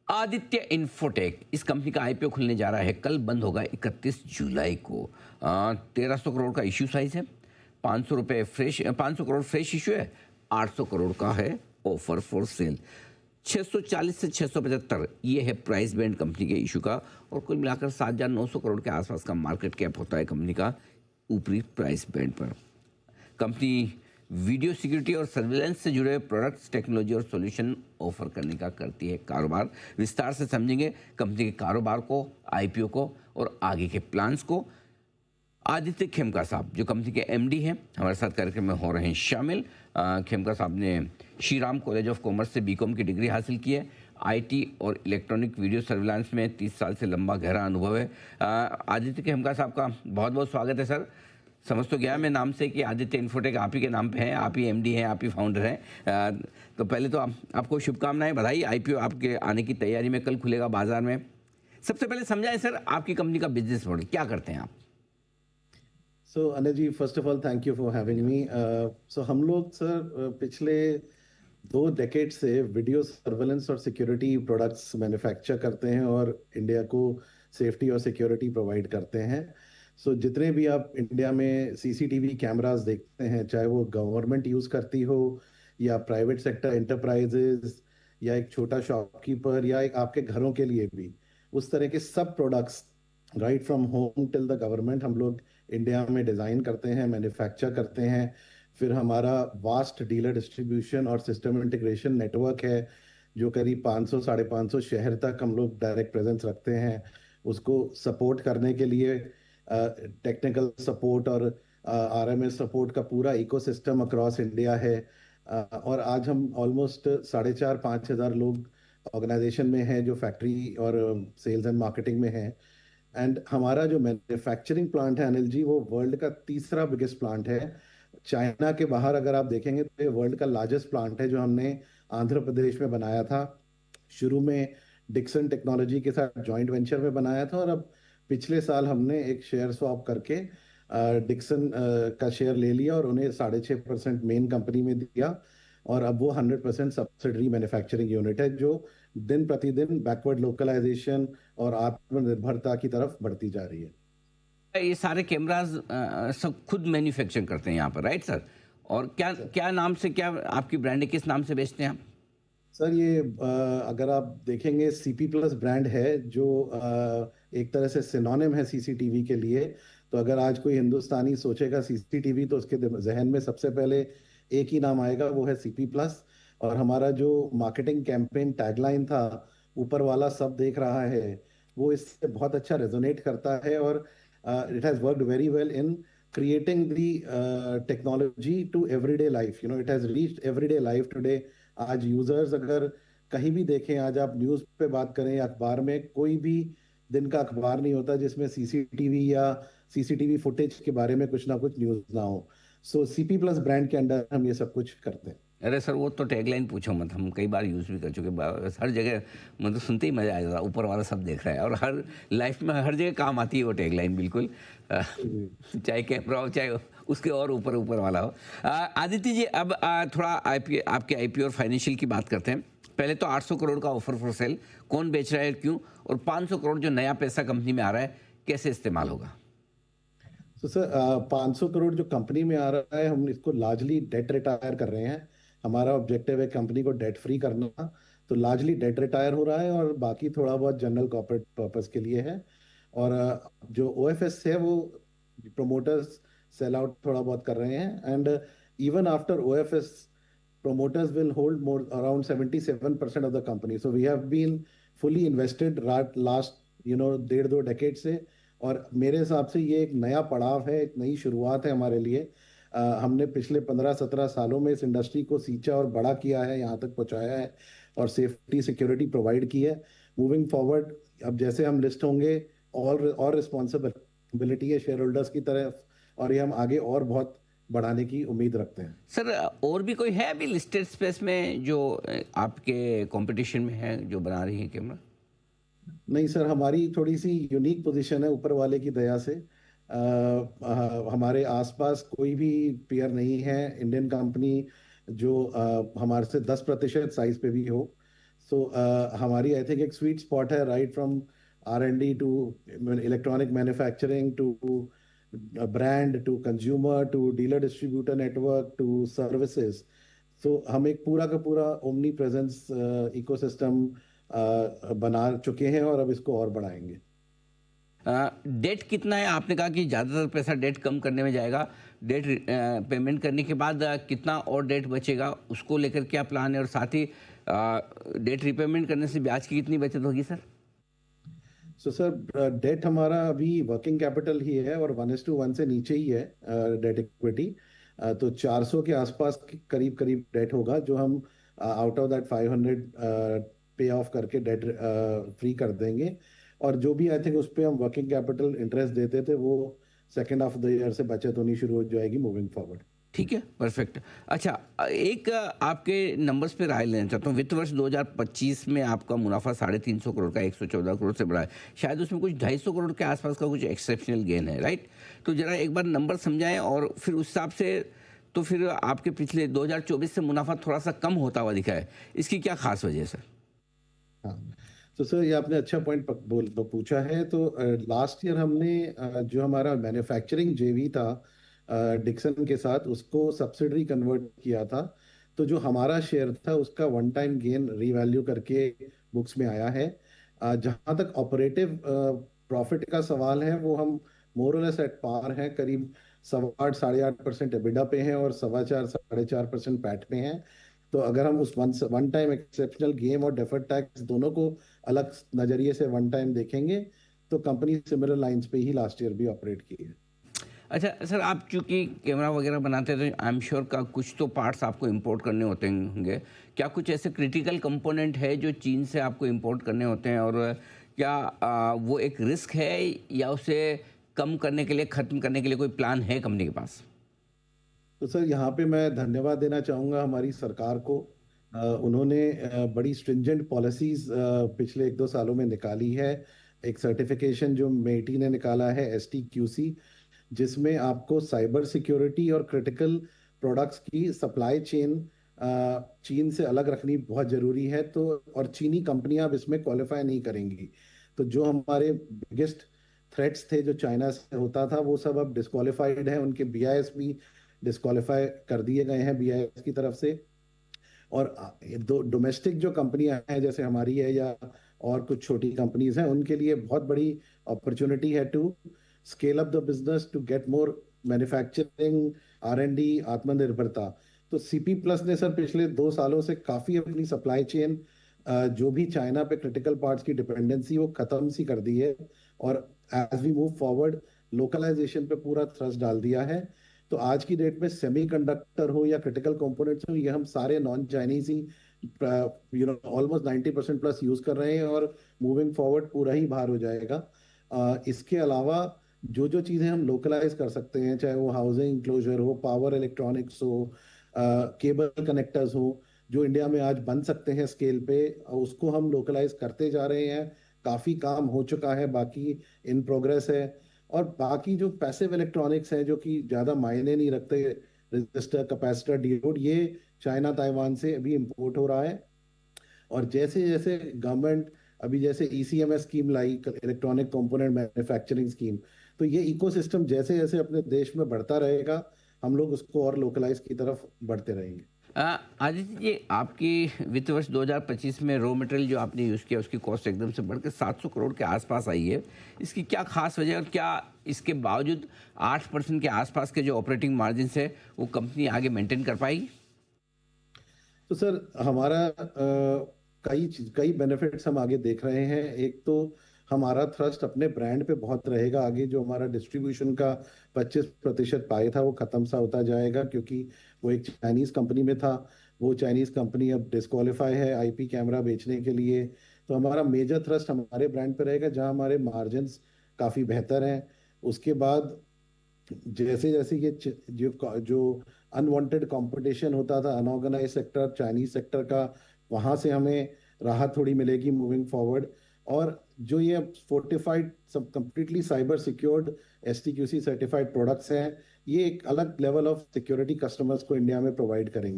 Aditya infotech इस company का IPO खुलने जा रहा है। कल बंद होगा 31 जुलाई को। 1300 करोड़ का इश्यू साइज है। 500 करोड़ फ्रेश इश्यू है। 800 करोड़ का है ऑफर फॉर सेल। 640 से 675 ये है प्राइस बैंड कंपनी के इशू का, और कुल मिलाकर 7,900 करोड़ के आसपास का मार्केट कैप होता है कंपनी का ऊपरी प्राइस बैंड पर। कंपनी वीडियो सिक्योरिटी और सर्विलेंस से जुड़े प्रोडक्ट्स, टेक्नोलॉजी और सॉल्यूशन ऑफर करने का करती है कारोबार। विस्तार से समझेंगे कंपनी के कारोबार को, आईपीओ को और आगे के प्लान्स को। आदित्य खेमका साहब जो कंपनी के एमडी हैं, हमारे साथ कार्यक्रम में हो रहे हैं शामिल। खेमका साहब ने Shri Ram college of commerce से बीकॉम की डिग्री हासिल की है। आईटी और इलेक्ट्रॉनिक वीडियो सर्विलांस में 30 साल से लंबा गहरा अनुभव है। आदित्य खेमका साहब का बहुत बहुत स्वागत है सर। समझ तो गया मैं नाम से कि आदित्य इन्फोटेक आप ही के नाम पे हैं, आप ही एमडी हैं, आप ही फाउंडर हैं। तो पहले तो आपको शुभकामनाएं, बधाई। आईपीओ आपके आने की तैयारी में, कल खुलेगा बाजार में। सबसे पहले समझाएं सर आपकी कंपनी का बिजनेस मॉडल क्या करते हैं आप। So Anil ji, first of all thank you for having me. So हम लोग सर पिछले 2 डेकेड से वीडियो सर्वेलेंस और सिक्योरिटी प्रोडक्ट्स मैन्युफैक्चर करते हैं और इंडिया को सेफ्टी और सिक्योरिटी प्रोवाइड करते हैं। सो जितने भी आप इंडिया में सीसीटीवी कैमरास देखते हैं, चाहे वो गवर्नमेंट यूज़ करती हो या प्राइवेट सेक्टर एंटरप्राइजेज या एक छोटा शॉपकीपर या एक आपके घरों के लिए भी, उस तरह के सब products right from home till the government हम लोग इंडिया में डिज़ाइन करते हैं, मैन्युफैक्चर करते हैं। फिर हमारा वास्ट डीलर डिस्ट्रीब्यूशन और सिस्टम इंटीग्रेशन नेटवर्क है, जो करीब 500 550 शहर तक हम लोग डायरेक्ट प्रेजेंस रखते हैं। उसको सपोर्ट करने के लिए टेक्निकल सपोर्ट और आरएमएस सपोर्ट का पूरा इकोसिस्टम अक्रॉस इंडिया है। और आज हम ऑलमोस्ट 4,500-5,000 लोग ऑर्गेनाइजेशन में हैं जो फैक्ट्री और सेल्स एंड मार्केटिंग में हैं। एंड हमारा जो मैन्युफैक्चरिंग प्लांट है अनिल जी, वो वर्ल्ड का तीसरा बिगेस्ट प्लांट है। चाइना के बाहर अगर आप देखेंगे तो ये वर्ल्ड का लार्जेस्ट प्लांट है, जो हमने आंध्र प्रदेश में बनाया था। शुरू में डिक्सन टेक्नोलॉजी के साथ जॉइंट वेंचर में बनाया था, और अब पिछले साल हमने एक शेयर स्वैप करके डिक्सन का शेयर ले लिया और उन्हें 6.5% मेन कंपनी में दिया। और अब वो 100% सब्सिडरी मैन्युफैक्चरिंग यूनिट है, जो दिन प्रतिदिन बैकवर्ड लोकलाइजेशन और आत्मनिर्भरता की तरफ बढ़ती जा रही है। ये सारे कैमराज सब खुद मैन्युफैक्चर करते हैं यहाँ पर, राइट सर? और क्या क्या नाम से, क्या आपकी ब्रांड है, किस नाम से बेचते हैं आप? सर ये अगर आप देखेंगे सीपी प्लस ब्रांड है, जो एक तरह से सिनोनिम है सीसीटीवी के लिए। तो अगर आज कोई हिंदुस्तानी सोचेगा सीसीटीवी, तो उसके जहन में सबसे पहले एक ही नाम आएगा, वो है सीपी प्लस। और हमारा जो मार्केटिंग कैंपेन टैगलाइन था, ऊपर वाला सब देख रहा है, वो इससे बहुत अच्छा रेजोनेट करता है। और it has worked very well in creating the technology to everyday life. You know, it has reached everyday life today. आज यूजर्स अगर कहीं भी देखें, आज आप न्यूज़ पे बात करें या अखबार में, कोई भी दिन का अखबार नहीं होता जिसमें सीसीटीवी या सीसीटीवी फुटेज के बारे में कुछ ना कुछ न्यूज़ ना हो। सो सीपी प्लस ब्रांड के अंडर हम ये सब कुछ करते हैं। अरे सर, वो तो टैगलाइन पूछो मत, हम कई बार यूज़ भी कर चुके। हर जगह मतलब सुनते ही मज़ा आ जाता, ऊपर वाला सब देख रहा है, और हर लाइफ में हर जगह काम आती है वो टैगलाइन, बिल्कुल। चाहे कैमरा हो, चाहे उसके और ऊपर ऊपर वाला हो। आदित्य जी, अब थोड़ा आपके आईपीओ और फाइनेंशियल की बात करते हैं। पहले तो 800 करोड़ का ऑफर फॉर सेल कौन बेच रहा है, क्यों? और 500 करोड़ जो नया पैसा कंपनी में आ रहा है, कैसे इस्तेमाल होगा? तो सर 500 करोड़ जो कंपनी में आ रहा है, हम इसको लार्जली डेट रिटायर कर रहे हैं। हमारा ऑब्जेक्टिव है कंपनी को डेट फ्री करना। तो लार्जली डेट रिटायर हो रहा है, और बाकी थोड़ा बहुत जनरल कॉर्पोरेट पर्पस के लिए है। और जो ओएफएस है, वो प्रोमोटर्स सेल आउट थोड़ा बहुत कर रहे हैं। And even after OFS, promoters will hold more around 77% of the company. So we have been fully invested last 1.5-2 decade से। और मेरे हिसाब से ये एक नया पड़ाव है, एक नई शुरुआत है हमारे लिए। हमने पिछले 15-17 सालों में इस इंडस्ट्री को सींचा और बड़ा किया है, यहाँ तक पहुँचाया है और सेफ्टी सिक्योरिटी प्रोवाइड की है। मूविंग फॉरवर्ड, अब जैसे हम लिस्ट होंगे, और रिस्पॉन्सिबिलिटी है शेयर होल्डर्स की तरफ, और ये हम आगे और बहुत बढ़ाने की उम्मीद रखते हैं। सर, और भी कोई है अभी लिस्टेड स्पेस में जो आपके कंपटीशन में है, जो बना रही है कैमरा? नहीं सर, हमारी थोड़ी सी यूनिक पोजीशन है ऊपर वाले की दया से। हमारे आसपास कोई भी पेयर नहीं है इंडियन कंपनी जो हमारे से 10% साइज पे भी हो। सो हमारी आई थिंक एक स्वीट स्पॉट है, right from R&D to electronic manufacturing to brand to consumer to dealer distributor network to services. So हम एक पूरा का पूरा ओमनी प्रेजेंस इकोसिस्टम बना चुके हैं और अब इसको और बढ़ाएंगे। डेट कितना है? आपने कहा कि ज़्यादातर पैसा डेट कम करने में जाएगा। डेट पेमेंट करने के बाद कितना और डेट बचेगा, उसको लेकर क्या प्लान है? और साथ ही डेट रिपेमेंट करने से ब्याज की कितनी बचत होगी सर? सो सर डेट हमारा अभी वर्किंग कैपिटल ही है और 1:1 से नीचे ही है डेट इक्विटी। तो 400 के आसपास करीब करीब डेट होगा, जो हम आउट ऑफ दैट 500 पे ऑफ करके डेट फ्री कर देंगे। और जो भी आई थिंक उस पर हम वर्किंग कैपिटल इंटरेस्ट देते थे, वो second half of the year से बचत होनी शुरू हो जाएगी मूविंग फॉरवर्ड। ठीक है, परफेक्ट। अच्छा, एक आपके नंबर्स पे राय लेना चाहता हूँ। वित्त वर्ष 2025 में आपका मुनाफा 350 करोड़ का 114 करोड़ से बढ़ा है। शायद उसमें कुछ 250 करोड़ के आसपास का कुछ एक्सेप्शनल गेन है, राइट? तो जरा एक बार नंबर समझाएं और फिर उस हिसाब से। तो फिर आपके पिछले 2024 से मुनाफा थोड़ा सा कम होता हुआ दिखा है, इसकी क्या खास वजह है सर? हाँ, तो सर ये आपने अच्छा पॉइंट पूछा है। तो लास्ट ईयर हमने जो हमारा मैन्युफैक्चरिंग जेवी था डिक्सन के साथ, उसको सब्सिडरी कन्वर्ट किया था। तो जो हमारा शेयर था उसका वन टाइम गेन रीवैल्यू करके बुक्स में आया है। जहाँ तक ऑपरेटिव प्रॉफिट का सवाल है, वो हम मोर और लेस एट पार हैं, करीब 8.5-8.5% एबिडा पे हैं और 4.25-4.5% पैट पे हैं। तो अगर हम उस वन टाइम एक्सेप्शनल गेम और डेफर्ड टैक्स दोनों को अलग नजरिए से वन टाइम देखेंगे, तो कंपनी सिमिलर लाइंस पे ही लास्ट ईयर भी ऑपरेट की है। अच्छा सर, आप चूंकि कैमरा वगैरह बनाते हैं तो आई एम श्योर का कुछ तो पार्ट्स आपको इंपोर्ट करने होते होंगे। क्या कुछ ऐसे क्रिटिकल कंपोनेंट है जो चीन से आपको इंपोर्ट करने होते हैं? और क्या वो एक रिस्क है, या उसे कम करने के लिए, खत्म करने के लिए कोई प्लान है कंपनी के पास? तो सर यहाँ पे मैं धन्यवाद देना चाहूँगा हमारी सरकार को। उन्होंने बड़ी स्ट्रिंजेंट पॉलिसीज पिछले 1-2 सालों में निकाली है। एक सर्टिफिकेशन जो मेटी ने निकाला है, STQC, जिसमें आपको साइबर सिक्योरिटी और क्रिटिकल प्रोडक्ट्स की सप्लाई चेन चीन से अलग रखनी बहुत जरूरी है। तो और चीनी कंपनियां अब इसमें क्वालिफाई नहीं करेंगी। तो जो हमारे बिगेस्ट थ्रेट्स थे जो चाइना से होता था, वो सब अब डिस्क्वालिफाइड है। उनके BIS भी डिस्क्वालीफाई कर दिए गए हैं BIS की तरफ से। और दो डोमेस्टिक जो कंपनियां हैं जैसे हमारी है या और कुछ छोटी कंपनीज हैं, उनके लिए बहुत बड़ी अपॉर्चुनिटी है to scale up the business, to get more manufacturing, R&D, आत्मनिर्भरता। तो CP+ ने सर पिछले 2 सालों से काफी अपनी सप्लाई चेन, जो भी चाइना पे क्रिटिकल पार्ट्स की डिपेंडेंसी, वो खत्म सी कर दी है। और as we move forward, localisation पे पूरा थ्रस्ट डाल दिया है। तो आज की डेट में सेमीकंडक्टर हो या क्रिटिकल कंपोनेंट्स हो, ये हम सारे नॉन चाइनीज ही ऑलमोस्ट 90% प्लस यूज कर रहे हैं और मूविंग फॉरवर्ड पूरा ही बाहर हो जाएगा। इसके अलावा जो जो चीजें हम लोकलाइज कर सकते हैं, चाहे वो हाउसिंग इंक्लोजर हो, पावर इलेक्ट्रॉनिक्स हो, केबल कनेक्टर्स हो, जो इंडिया में आज बन सकते हैं स्केल पे, उसको हम लोकलाइज करते जा रहे हैं। काफी काम हो चुका है, बाकी इन प्रोग्रेस है। और बाकी जो पैसिव इलेक्ट्रॉनिक्स हैं जो कि ज्यादा मायने नहीं रखते, रजिस्टर, कैपेसिटर, डियोड, ये चाइना ताइवान से अभी इंपोर्ट हो रहा है। और जैसे जैसे गवर्नमेंट अभी जैसे ECMS स्कीम लाई, इलेक्ट्रॉनिक कंपोनेंट मैन्युफैक्चरिंग स्कीम, तो ये इकोसिस्टम जैसे जैसे अपने देश में बढ़ता रहेगा, हम लोग उसको और लोकलाइज की तरफ बढ़ते रहेंगे। आदित्य जी, आपकी वित्त वर्ष 2025 में रॉ मटेरियल जो आपने यूज़ किया उसकी कॉस्ट एकदम से बढ़कर 700 करोड़ के आसपास आई है। इसकी क्या खास वजह है, और क्या इसके बावजूद 8% के आसपास के जो ऑपरेटिंग मार्जिन है वो कंपनी आगे मेंटेन कर पाएगी? तो सर हमारा कई बेनिफिट्स हम आगे देख रहे हैं। एक तो हमारा थ्रस्ट अपने ब्रांड पे बहुत रहेगा आगे। जो हमारा डिस्ट्रीब्यूशन का 25% पाई था, वो खत्म सा होता जाएगा, क्योंकि वो एक चाइनीज कंपनी में था। वो चाइनीज कंपनी अब डिस्क्वालीफाई है IP कैमरा बेचने के लिए। तो हमारा मेजर थ्रस्ट हमारे ब्रांड पे रहेगा, जहां हमारे मार्जिन्स काफी बेहतर हैं। उसके बाद जैसे जैसे ये जो अनवांटेड कंपटीशन होता था, अनऑर्गेनाइज सेक्टर, चाइनीज सेक्टर का, वहां से हमें राहत थोड़ी मिलेगी मूविंग फॉरवर्ड। और जो ये फोर्टिफाइड, सब completely cyber secured STQC certified products हैं, ये एक अलग लेवल ऑफ सिक्योरिटी कस्टमर्स को इंडिया में प्रोवाइड करेंगे।